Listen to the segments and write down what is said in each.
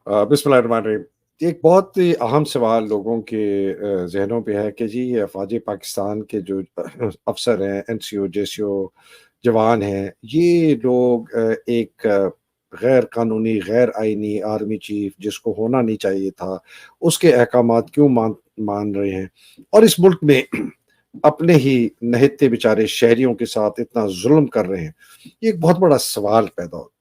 बिस्मिल्लाहिर्रहमानिर्रहीम। एक बहुत ही अहम सवाल लोगों के ज़हनों पे है कि जी ये अफ़वाज पाकिस्तान के जो अफ़सर हैं, एनसीओ, जेसीओ जवान हैं, ये लोग एक गैर कानूनी, गैर आईनी आर्मी चीफ़ जिसको होना नहीं चाहिए था, उसके अहकामात क्यों मान रहे हैं? और इस मुल्क में अपने ही नहत्ते बेचारे शहरियों के साथ इतना ज़ुल्म कर रहे हैं, ये एक बहुत बड़ा सवाल पैदा होता है।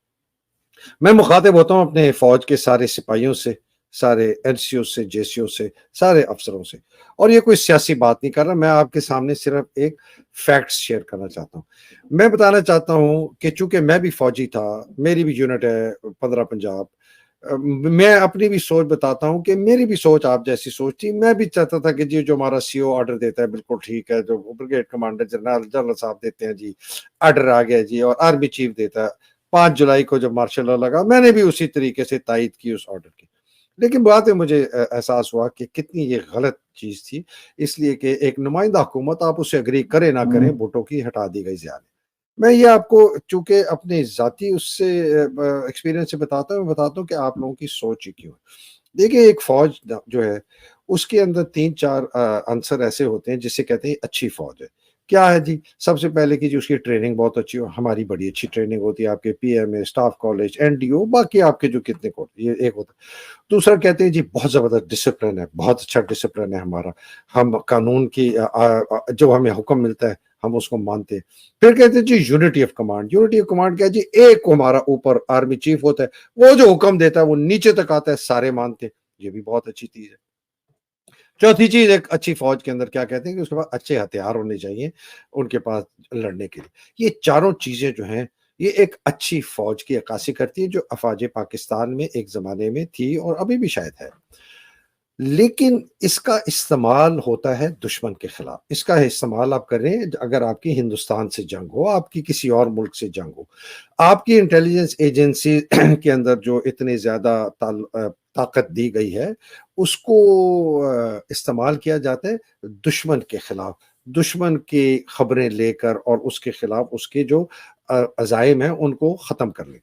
मैं मुखातिब होता हूँ अपने फौज के सारे सिपाहियों से, सारे एनसीओ से, जेसीओ से, सारे अफसरों से। और ये कोई सियासी बात नहीं कर रहा, मैं आपके सामने सिर्फ एक फैक्ट्स शेयर करना चाहता हूँ। मैं बताना चाहता हूँ कि चूंकि मैं भी फौजी था, मेरी भी यूनिट है 15 पंजाब। मैं अपनी भी सोच बताता हूँ कि मेरी भी सोच आप जैसी सोच थी। मैं भी चाहता था कि जी जो हमारा सीओ ऑर्डर देता है बिल्कुल ठीक है, जो ब्रिगेड कमांडर जनरल जनरल साहब देते हैं जी, ऑर्डर आ गया जी, और आर्मी चीफ देता है। 5 जुलाई को जब मार्शल लॉ लगा, मैंने भी उसी तरीके से तायद की उस ऑर्डर की। लेकिन बाद में मुझे एहसास हुआ कि कितनी ये गलत चीज़ थी, इसलिए कि एक नुमाइंदा हुकूमत, आप उससे एग्री करें ना करें, भुट्टो की हटा दी गई ज़ियादा। मैं ये आपको चूँकि अपने ज़ाती उससे एक्सपीरियंस से बताता हूँ, मैं बताता हूँ कि आप लोगों की सोच ही क्यों है। देखिए एक फ़ौज जो है, उसके अंदर 3-4 अंसर ऐसे होते हैं जिसे कहते हैं अच्छी फ़ौज है। क्या है जी? सबसे पहले कि जी उसकी ट्रेनिंग बहुत अच्छी हो, हमारी बड़ी अच्छी ट्रेनिंग होती है, आपके पीएमए, स्टाफ कॉलेज, एनडीओ, बाकी आपके जो कितने को ये एक होता है। दूसरा कहते हैं जी बहुत ज़बरदस्त डिसिप्लिन है, बहुत अच्छा डिसिप्लिन है हमारा। हम कानून की जो हमें हुक्म मिलता है, हम उसको मानते हैं। फिर कहते हैं जी unity of command. Unity of command क्या है जी? एक हमारा ऊपर आर्मी चीफ होता है, वो जो हुक्म देता है वो नीचे तक आता है, सारे मानते हैं। ये भी बहुत अच्छी चीज़ है। चौथी चीज़ एक अच्छी फ़ौज के अंदर क्या कहते हैं कि उसके पास अच्छे हथियार होने चाहिए, उनके पास लड़ने के लिए। ये चारों चीज़ें जो हैं, ये एक अच्छी फ़ौज की अक्कासी करती है, जो अफ़वाज पाकिस्तान में एक ज़माने में थी और अभी भी शायद है। लेकिन इसका इस्तेमाल होता है दुश्मन के खिलाफ। इसका इस्तेमाल आप करें अगर आपकी हिंदुस्तान से जंग हो, आपकी किसी और मुल्क से जंग हो। आपकी इंटेलिजेंस एजेंसी के अंदर जो इतनी ज़्यादा ताकत दी गई है, उसको इस्तेमाल किया जाता है दुश्मन के खिलाफ। दुश्मन की खबरें लेकर और उसके खिलाफ उसके जो अज़ाइम हैं, उनको ख़त्म करने।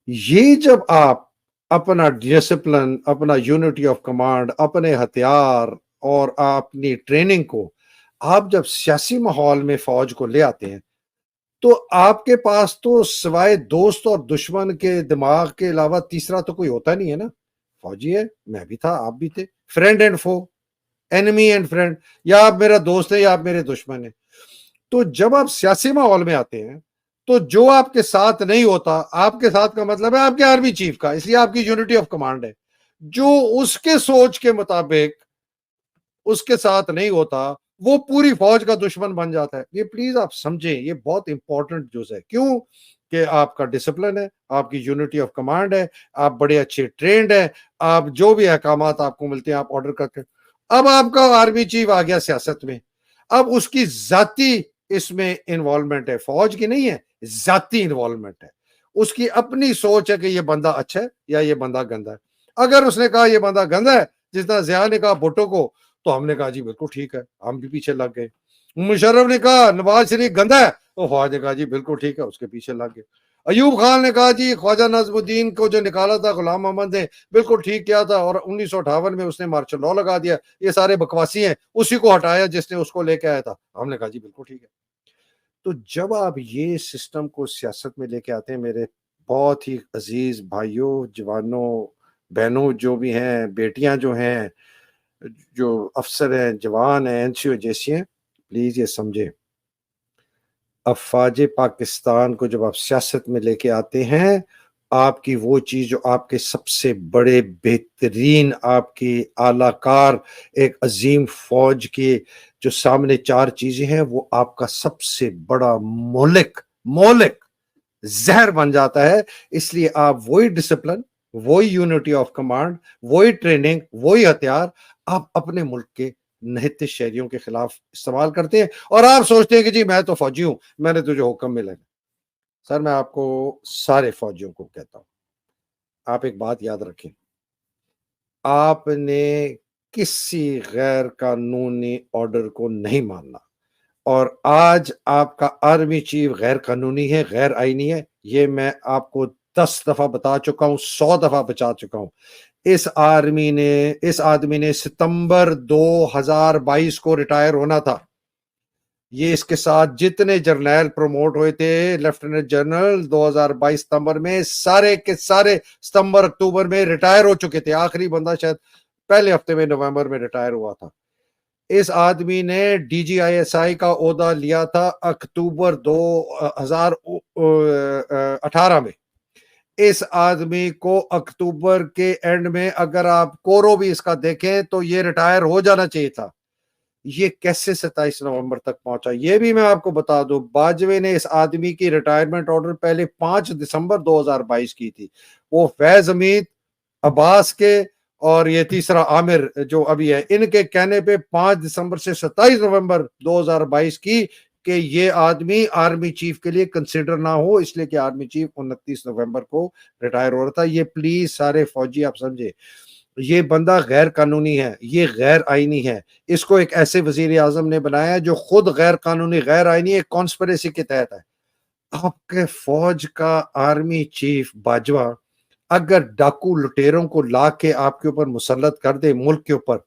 ये जब आप अपना डिसिप्लिन, अपना यूनिटी ऑफ कमांड, अपने हथियार और अपनी ट्रेनिंग को आप जब सियासी माहौल में फौज को ले आते हैं, तो आपके पास तो सिवाय दोस्त और दुश्मन के दिमाग के अलावा तीसरा तो कोई होता नहीं है ना। फौजी है, मैं भी था, आप भी थे। Friend and foe, enemy and friend, या आप मेरा दोस्त है या आप मेरे दुश्मन है। तो जब आप सियासी माहौल में आते हैं, तो जो आपके साथ नहीं होता, आपके साथ का मतलब है आपके आर्मी चीफ का, इसलिए आपकी यूनिटी ऑफ कमांड है। जो उसके सोच के मुताबिक उसके साथ नहीं होता, वो पूरी फौज का दुश्मन बन जाता है। ये प्लीज आप समझें, ये बहुत इंपॉर्टेंट जुज है। क्यों? कि आपका डिसिप्लिन है, आपकी यूनिटी ऑफ कमांड है, आप बड़े अच्छे ट्रेंड है, आप जो भी अहकामात आपको मिलते हैं आप ऑर्डर करके। अब आपका आर्मी चीफ आ गया सियासत में, अब उसकी जाती इसमें इन्वॉल्वमेंट है, फौज की नहीं है, जाती इन्वॉल्वमेंट है। उसकी अपनी सोच है कि ये बंदा अच्छा है या ये बंदा गंदा है। अगर उसने कहा ये बंदा गंदा है, जिस तरह जिया ने कहा भुट्टो को, तो हमने कहा जी बिल्कुल ठीक है, हम भी पीछे लग गए। मुशर्रफ ने कहा नवाज शरीफ गंदा है, तो फौज ने कहा जी बिल्कुल ठीक है, उसके पीछे लग गए। अयूब खान ने कहा जी ख्वाजा नजमुद्दीन को जो निकाला था गुलाम मोहम्मद ने, बिल्कुल ठीक किया था, और 1958 में उसने मार्शल लॉ लगा दिया, ये सारे बकवासी हैं, उसी को हटाया जिसने उसको लेके आया था। हमने कहा जी बिल्कुल ठीक है। तो जब आप ये सिस्टम को सियासत में लेके आते हैं, मेरे बहुत ही अजीज भाइयों, जवानों, बहनों जो भी हैं, बेटियां जो हैं, जो अफसर हैं, जवान हैं, एनसीओ जैसी हैं, प्लीज ये समझें, अफवाज पाकिस्तान को जब आप सियासत में लेके आते हैं, आपकी वो चीज जो आपके सबसे बड़े बेहतरीन, आपकी आलाकार एक अजीम फौज के जो सामने चार चीजें हैं, वो आपका सबसे बड़ा मोहलिक मोहलिक जहर बन जाता है। इसलिए आप वही डिसिप्लिन, वही यूनिटी ऑफ कमांड, वही ट्रेनिंग, वही हथियार आप अपने मुल्क के निहित शहरियों के खिलाफ इस्तेमाल करते हैं, और आप सोचते हैं कि जी मैं तो फौजी हूं, मैंने तुझे हुक्म मिला है। सर मैं आपको सारे फौजियों को कहता हूं, आप एक बात याद रखें, आपने किसी गैर कानूनी ऑर्डर को नहीं मानना। और आज आपका आर्मी चीफ गैर कानूनी है, गैर आईनी है, ये मैं आपको 10 دفعہ بتا چکا ہوں، 100 دفعہ بچا چکا ہوں۔ اس آدمی نے ستمبر 2022 کو ریٹائر ہونا تھا۔ یہ اس کے ساتھ جتنے جرنیل پروموٹ ہوئے تھے لیفٹیننٹ جنرل 2022 ستمبر میں، سارے کے سارے ستمبر اکتوبر میں ریٹائر ہو چکے تھے۔ آخری بندہ شاید پہلے ہفتے میں نومبر میں ریٹائر ہوا تھا۔ اس آدمی نے D G I S I کا عہدہ لیا تھا اکتوبر 2018 میں۔ اس آدمی کو اکتوبر کے اینڈ میں اگر آپ کورو بھی اس کا دیکھیں تو یہ ریٹائر ہو جانا چاہیے تھا۔ یہ کیسے 27 نومبر تک پہنچا یہ بھی میں آپ کو بتا دوں۔ باجوے نے اس آدمی کی ریٹائرمنٹ آرڈر پہلے 5 دسمبر 2022 کی تھی۔ وہ فیض حمید، عباس کے اور یہ تیسرا عامر جو ابھی ہے، ان کے کہنے پہ 5 دسمبر سے 27 نومبر 2022 کی کہ یہ آدمی آرمی چیف کے لیے کنسیڈر نہ ہو، اس لیے کہ آرمی چیف 29 نومبر کو ریٹائر ہو رہا تھا۔ یہ پلیز سارے فوجی آپ سمجھے، یہ بندہ غیر قانونی ہے، یہ غیر آئینی ہے۔ اس کو ایک ایسے وزیر اعظم نے بنایا جو خود غیر قانونی، غیر آئینی، ایک کانسپریسی کے تحت ہے۔ آپ کے فوج کا آرمی چیف باجوہ اگر ڈاکو لٹیروں کو لا کے آپ کے اوپر مسلط کر دے ملک کے اوپر،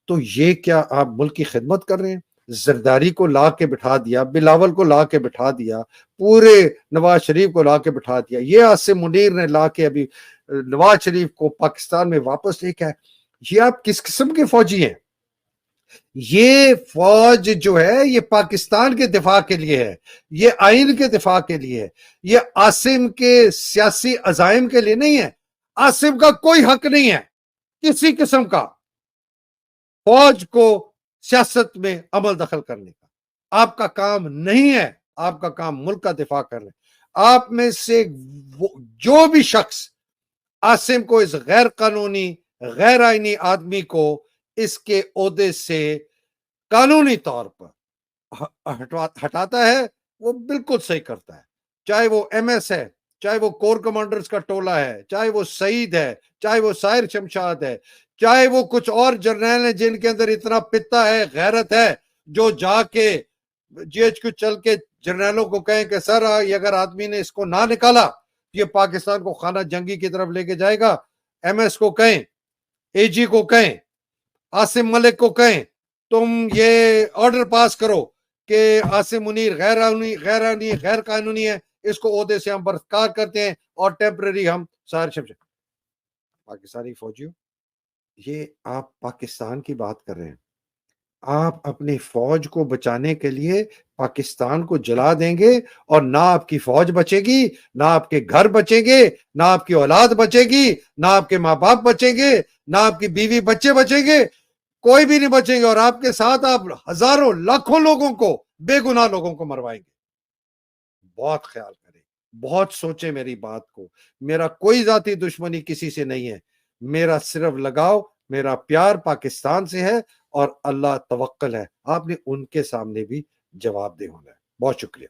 تو یہ کیا آپ ملک کی خدمت کر رہے ہیں؟ زرداری کو لا کے بٹھا دیا، بلاول کو لا کے بٹھا دیا، پورے نواز شریف کو لا کے بٹھا دیا، یہ عاصم منیر نے لا کے ابھی نواز شریف کو پاکستان میں واپس لے کے آئے۔ یہ آپ کس قسم کے فوجی ہیں؟ یہ فوج جو ہے یہ پاکستان کے دفاع کے لیے ہے، یہ آئین کے دفاع کے لیے ہے، یہ عاصم کے سیاسی عزائم کے لیے نہیں ہے۔ عاصم کا کوئی حق نہیں ہے کسی قسم کا فوج کو سیاست میں عمل دخل کرنے کا۔ آپ کا کام نہیں ہے، آپ کا کام ملک کا دفاع کرنا ہے۔ آپ میں سے جو بھی شخص عاصم کو، اس غیر قانونی غیر آئینی آدمی کو اس کے عہدے سے قانونی طور پر ہٹاتا ہے، وہ بالکل صحیح کرتا ہے۔ چاہے وہ ایم ایس ہے، چاہے وہ کور کمانڈرز کا ٹولہ ہے، چاہے وہ سعید ہے، چاہے وہ سائر شمشاد ہے، چاہے وہ کچھ اور جرنیل ہیں جن کے اندر اتنا پتا ہے، غیرت ہے، جو جا کے جی ایچ کیو چل کے جرنیلوں کو کہیں کہ سر یہ اگر آدمی نے اس کو نہ نکالا یہ پاکستان کو خانہ جنگی کی طرف لے کے جائے گا۔ ایم ایس کو کہیں، اے جی کو کہیں، عاصم ملک کو کہیں تم یہ آرڈر پاس کرو کہ عاصم منیر غیر قانونی ہے، اس کو عہدے سے ہم برخاست کرتے ہیں اور ٹیمپرری ہم سارے شمشاد۔ پاکستانی فوجیوں، یہ آپ پاکستان کی بات کر رہے ہیں، آپ اپنی فوج کو بچانے کے لیے پاکستان کو جلا دیں گے اور نہ آپ کی فوج بچے گی، نہ آپ کے گھر بچیں گے، نہ آپ کی اولاد بچے گی، نہ آپ کے ماں باپ بچیں گے، نہ آپ کی بیوی بچے بچیں گے، کوئی بھی نہیں بچیں گے، اور آپ کے ساتھ آپ ہزاروں لاکھوں لوگوں کو، بے گناہ لوگوں کو مروائیں گے۔ بہت خیال کریں، بہت سوچیں میری بات کو۔ میرا کوئی ذاتی دشمنی کسی سے نہیں ہے، میرا صرف لگاؤ، میرا پیار پاکستان سے ہے اور اللہ توکل ہے۔ آپ نے ان کے سامنے بھی جواب دہ ہونا ہے۔ بہت شکریہ۔